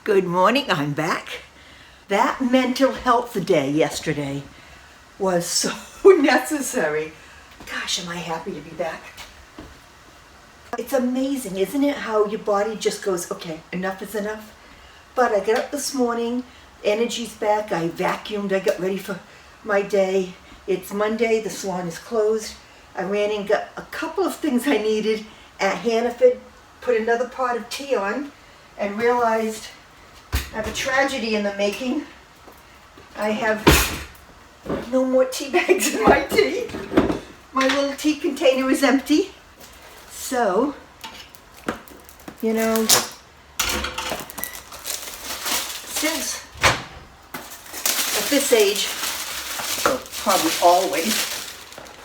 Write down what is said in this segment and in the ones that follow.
Good morning, I'm back. That mental health day yesterday was so necessary. Gosh, am I happy to be back. It's amazing, isn't it, how your body just goes, okay, enough is enough. But I got up this morning, energy's back, I vacuumed, I got ready for my day. It's Monday, the salon is closed. I ran and got a couple of things I needed at Hannaford, put another pot of tea on, and realized I have a tragedy in the making. I have no more tea bags in my tea. My little tea container is empty. So, since at this age, well, probably always,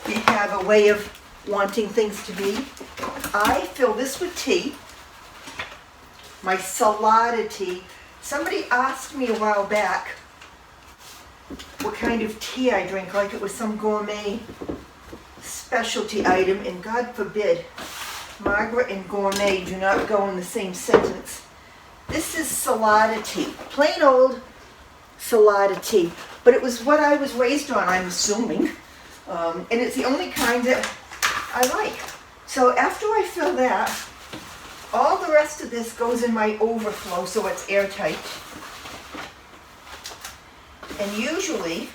we have a way of wanting things to be, I fill this with tea, my Salada tea. Somebody asked me a while back what kind of tea I drink, like it was some gourmet specialty item, and God forbid, Margaret and gourmet do not go in the same sentence. This is Salada tea, plain old Salada tea, but it was what I was raised on, I'm assuming, and it's the only kind that I like. So after I fill that, all the rest of this goes in my overflow so it's airtight. And usually,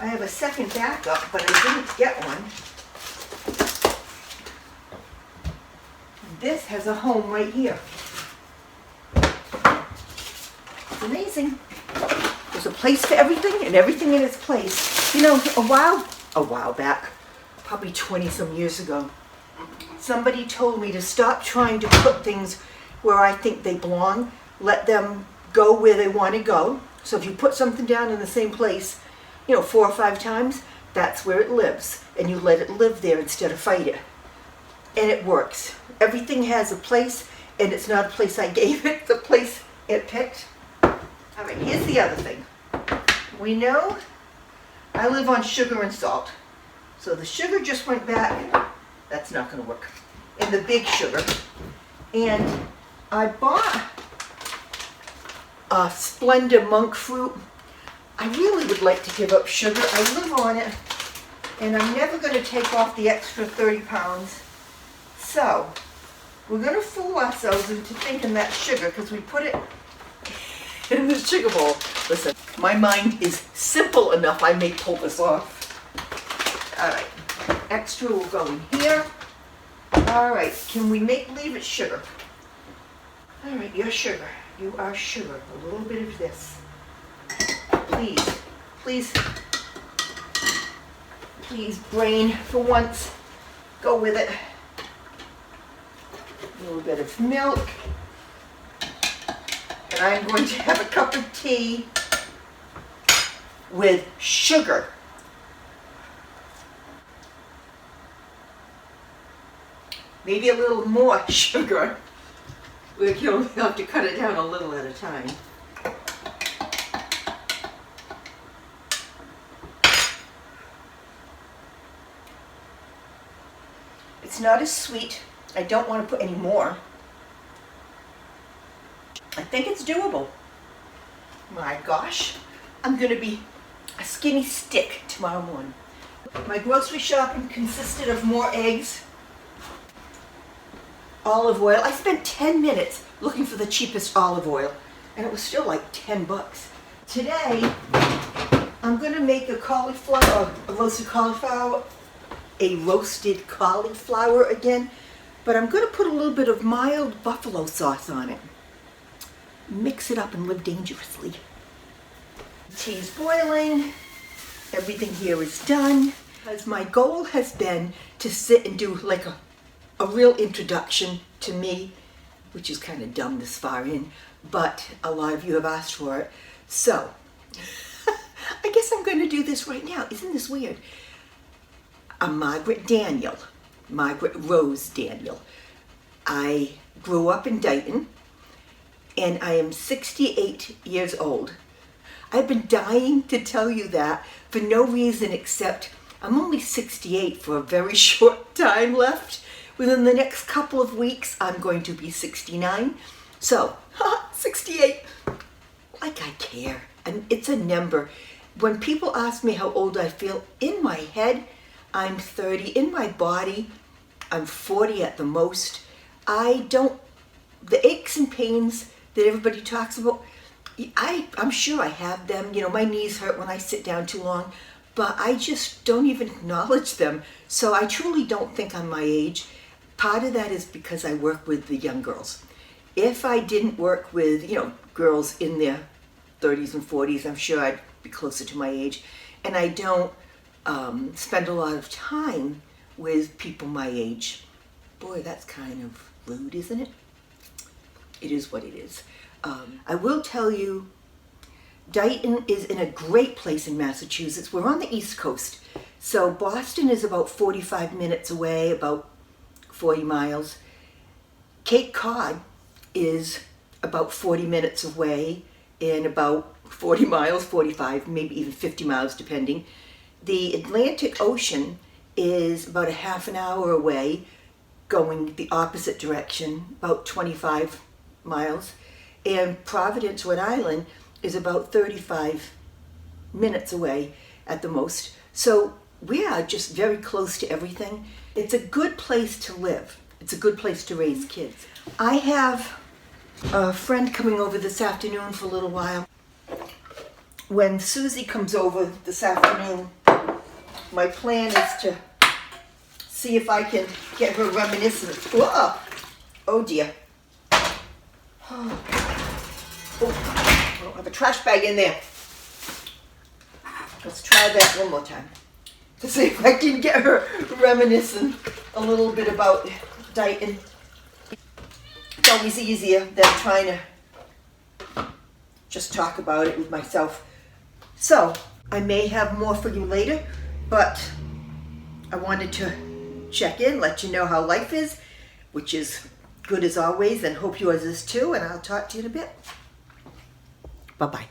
I have a second backup, but I didn't get one. This has a home right here. It's amazing. There's a place for everything and everything in its place. You know, a while back, probably 20 some years ago, somebody told me to stop trying to put things where I think they belong. Let them go where they want to go. So if you put something down in the same place, 4 or 5 times, that's where it lives. And you let it live there instead of fight it. And it works. Everything has a place, and it's not a place I gave it, it's a place it picked. All right, here's the other thing. We know I live on sugar and salt. So the sugar just went back. That's not going to work. And the big sugar. And I bought a Splenda monk fruit. I really would like to give up sugar. I live on it. And I'm never going to take off the extra 30 pounds. So, we're going to fool ourselves into thinking that's sugar because we put it in the sugar bowl. Listen, my mind is simple enough I may pull this off. All right. Extra will go in here. All right, can we make believe it's sugar? All right, you're sugar. You are sugar. A little bit of this. Please, brain, for once, go with it. A little bit of milk. And I'm going to have a cup of tea with sugar. Maybe a little more sugar. We'll have to cut it down a little at a time. It's not as sweet. I don't want to put any more. I think it's doable. My gosh, I'm going to be a skinny stick tomorrow morning. My grocery shopping consisted of more eggs, olive oil. I spent 10 minutes looking for the cheapest olive oil, and it was still like 10 bucks. Today, I'm going to make a roasted cauliflower again, but I'm going to put a little bit of mild buffalo sauce on it. Mix it up and live dangerously. Tea's boiling. Everything here is done. Because my goal has been to sit and do like a real introduction to me, which is kind of dumb this far in, but a lot of you have asked for it. So, I guess I'm going to do this right now. Isn't this weird? I'm Margaret Rose Daniel. I grew up in Dayton, and I am 68 years old. I've been dying to tell you that for no reason except I'm only 68 for a very short time left. Within the next couple of weeks, I'm going to be 69. So, 68. care. And it's a number. When people ask me how old I feel, in my head, I'm 30. In my body, I'm 40 at the most. The aches and pains that everybody talks about, I'm sure I have them. You know, my knees hurt when I sit down too long, but I just don't even acknowledge them. So I truly don't think I'm my age. Part of that is because I work with the young girls. If I didn't work with, girls in their 30s and 40s, I'm sure I'd be closer to my age. And I don't spend a lot of time with people my age. Boy, that's kind of rude, isn't it? It is what it is. I will tell you, Dayton is in a great place in Massachusetts. We're on the East Coast. So Boston is about 45 minutes away, about 40 miles. Cape Cod is about 40 minutes away and about 40 miles, 45, maybe even 50 miles depending. The Atlantic Ocean is about a half an hour away, going the opposite direction, about 25 miles. And Providence, Rhode Island is about 35 minutes away at the most. So we are just very close to everything. It's a good place to live. It's a good place to raise kids. I have a friend coming over this afternoon for a little while. When Susie comes over this afternoon, my plan is to see if I can get her reminiscent. Whoa! Oh dear. Oh, I don't have a trash bag in there. Let's try that one more time to see if I can get her reminiscing a little bit about Dayton. It's always easier than trying to just talk about it with myself. So, I may have more for you later, but I wanted to check in, let you know how life is, which is good as always, and hope yours is too, and I'll talk to you in a bit. Bye-bye.